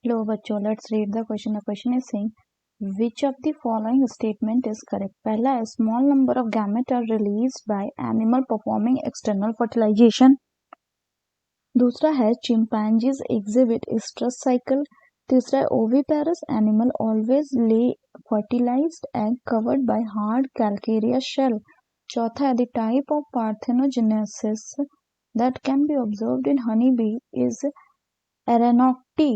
लो बच्चों, let's read the question. The question is saying which of the following statement is correct. पहला है small number of gametes are released by animal performing external fertilization. दूसरा है chimpanzees exhibit stress cycle. तीसरा है oviparous animal always lay fertilized egg covered by hard calcareous shell. चौथा है the type of parthenogenesis that can be observed in honeybee is एरेनॉक्टी.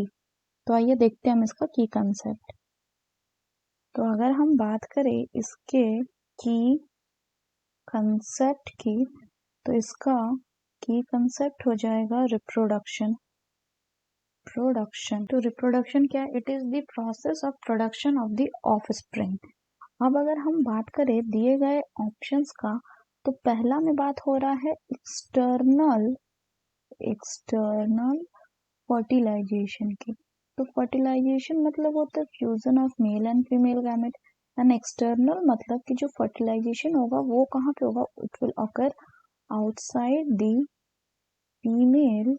तो आइए देखते हैं हम इसका की कंसेप्ट. तो अगर हम बात करें इसके की कंसेप्ट की, तो इसका की कंसेप्ट हो जाएगा रिप्रोडक्शन. तो रिप्रोडक्शन क्या है? It is the process of production of the offspring. अब अगर हम बात करें दिए गए ऑप्शंस का, तो पहला में बात हो रहा है एक्सटर्नल फर्टिलाइजेशन की. तो फर्टिलाइजेशन मतलब होता है fusion of male and female gamete, and external मतलब कि जो फर्टिलाइजेशन होगा वो कहाँ पे होगा? It will occur outside the female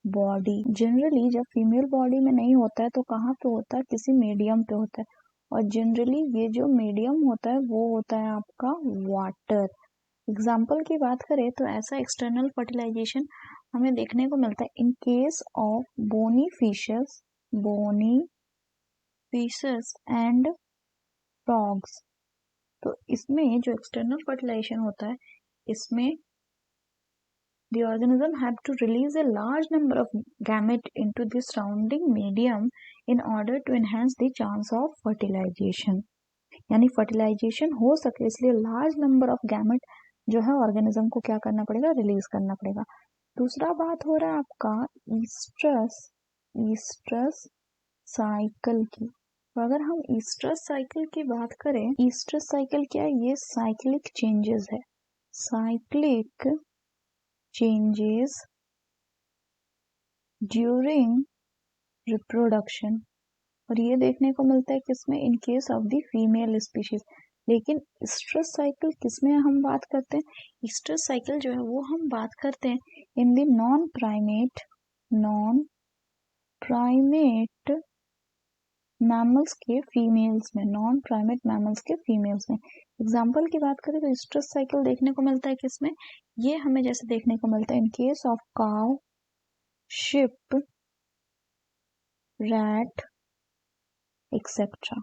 body. Generally जब फीमेल बॉडी में नहीं होता है तो कहाँ पे होता है? किसी मीडियम पे होता है. और जनरली ये जो मीडियम होता है वो होता है आपका वाटर. एग्जाम्पल की बात करें तो ऐसा एक्सटर्नल फर्टिलाइजेशन हमें देखने को मिलता है in case of bony fishes and frogs. तो इसमें जो एक्सटर्नल फर्टिलाइजेशन होता है, इसमें the organism have to release a large number of gamete into the surrounding medium in order to enhance the chance of fertilization. यानी fertilisation हो सके इसलिए लार्ज नंबर ऑफ गैमेट जो है ऑर्गेनिज्म को क्या करना पड़ेगा? रिलीज करना पड़ेगा. दूसरा बात हो रहा है आपका ईस्ट्रस साइकिल की. तो अगर हम ईस्ट्रस साइकिल की बात करें, ईस्ट्रस साइकिल क्या है? ये साइक्लिक चेंजेस है. Cyclic changes during reproduction. और ये देखने को मिलता है किसमें? इन case of the female species. लेकिन स्ट्रेस साइकिल किसमें हम बात करते हैं? स्ट्रेस साइकिल जो है वो हम बात करते हैं in the non primate mammals के फीमेल्स में. नॉन प्राइमेट मैमल्स के फीमेल्स में. एग्जाम्पल की बात करें तो स्ट्रेस साइकिल देखने को मिलता है किसमें? ये हमें जैसे देखने को मिलता है in case of cow, ship, rat etcetera.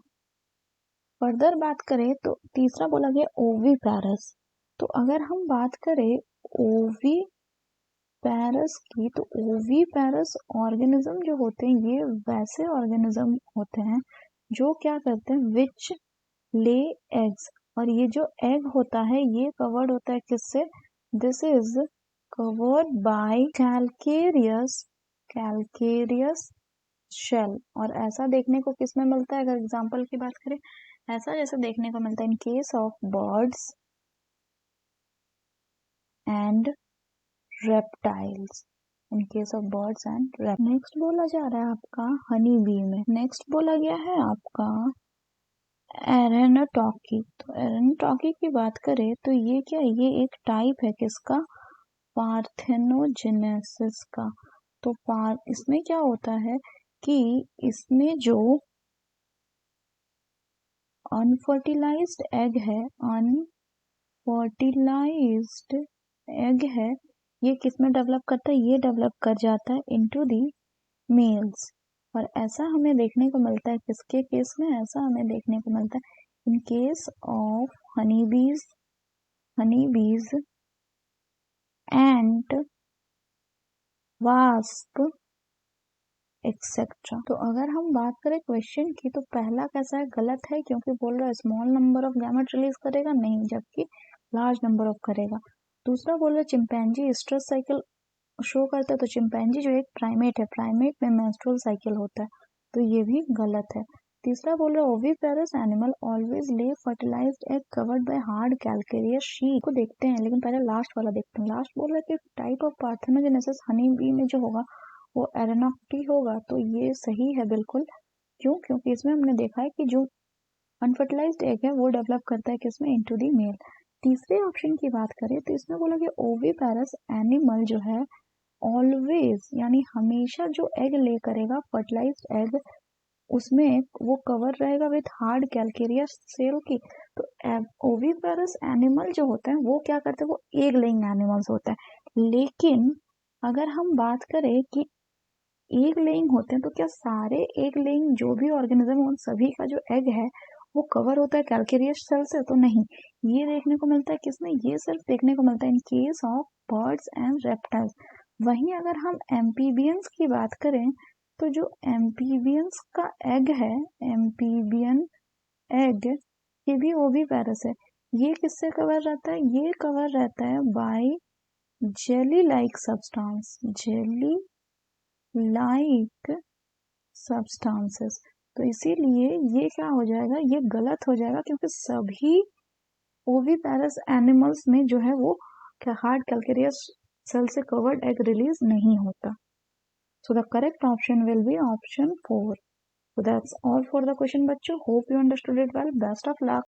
Further बात करें तो तीसरा बोला गया ओवीपैरस. तो अगर हम बात करें ओवीपैरस की, तो ओवीपैरस ऑर्गेनिज्म जो होते हैं ये वैसे ऑर्गेनिज्म होते हैं जो क्या करते हैं? विच ले एग्स. और ये जो एग होता है ये कवर्ड होता है किससे? This is covered by calcareous shell. और ऐसा देखने को किसमें मिलता है? अगर एग्जाम्पल की बात करें, ऐसा जैसे देखने को मिलता है in case of birds and reptiles. In case of birds and reptiles. Next बोला जा रहा है आपका हनी बी में. नेक्स्ट बोला गया है आपका एरेनाटॉकी. तो एरेनाटॉकी की बात करें तो ये क्या? ये एक टाइप है किसका? पार्थेनोजेनेसिस का. तो इसमें क्या होता है कि इसमें जो अनफर्टिलाइज्ड एग है, ये किसमें डेवलप करता है? ये डेवलप कर जाता है इनटू दी मेल्स. और ऐसा हमें देखने को मिलता है किसके केस में? ऐसा हमें देखने को मिलता है in case of honeybees and wasp etcetera. तो अगर हम बात करें क्वेश्चन की, तो पहला कैसा है? गलत है, क्योंकि बोल रहा है small number of gamete release करेगा, नहीं, जबकि लार्ज नंबर ऑफ करेगा. दूसरा बोल रहा है चिंपैंजी स्ट्रेस साइकिल शो करता है. तो चिंपैंजी जो एक प्राइमेट है, प्राइमेट में मेंस्ट्रुअल साइकिल होता है, तो ये भी गलत है. तीसरा बोल रहा है oviparous animal always lay fertilized egg covered by hard calcareous sheet. को देखते हैं, लेकिन पहले लास्ट वाला देखते हैं. लास्ट बोल रहा है कि type of parthenogenesis honey bee में जो होगा वो एरेनॉक्टी होगा. तो ये सही है बिल्कुल. क्यों? क्योंकि इसमें हमने देखा है कि जो अनफर्टिलाइज्ड एग है वो डेवलप करता है किसमें? Into the male. तीसरे ऑप्शन की बात करें तो इसमें बोला कि ओविपेरस एनिमल जो है ऑलवेज यानी हमेशा जो एग ले करेगा फर्टिलाइज्ड एग उसमें वो कवर रहेगा विथ हार्ड कैलकेरियस सेल की। तो ओविपेरस एनिमल जो होते हैं वो क्या करते हैं, वो एग लेइंग एनिमल्स होते हैं। लेकिन अगर हम बात करें कि एग लेइंग होते हैं तो क्या सारे एग लेइंग जो भी ऑर्गेनिज्म उन सभी का जो एग है वो कवर होता है कैलकेरियस सेल से? तो नहीं, ये देखने को मिलता है किसमें, ये सिर्फ देखने को मिलता है in case of birds and reptiles. वहीं अगर हम एम्फीबियंस की बात करें तो जो एम्फीबियंस का एग है, एम्फीबियन एग, ये भी ओविपेरस है। ये किससे कवर रहता है, ये कवर रहता है by jelly like substance, jelly like substances. तो इसीलिए ये क्या हो जाएगा, ये गलत हो जाएगा क्योंकि सभी ओविपेरस एनिमल्स में जो है वो हार्ड कैलकेरियस सेल से कवर्ड एग रिलीज नहीं होता। So the correct option will be option 4. So that's all for the question, बच्चों. Hope you understood it well. Best of luck.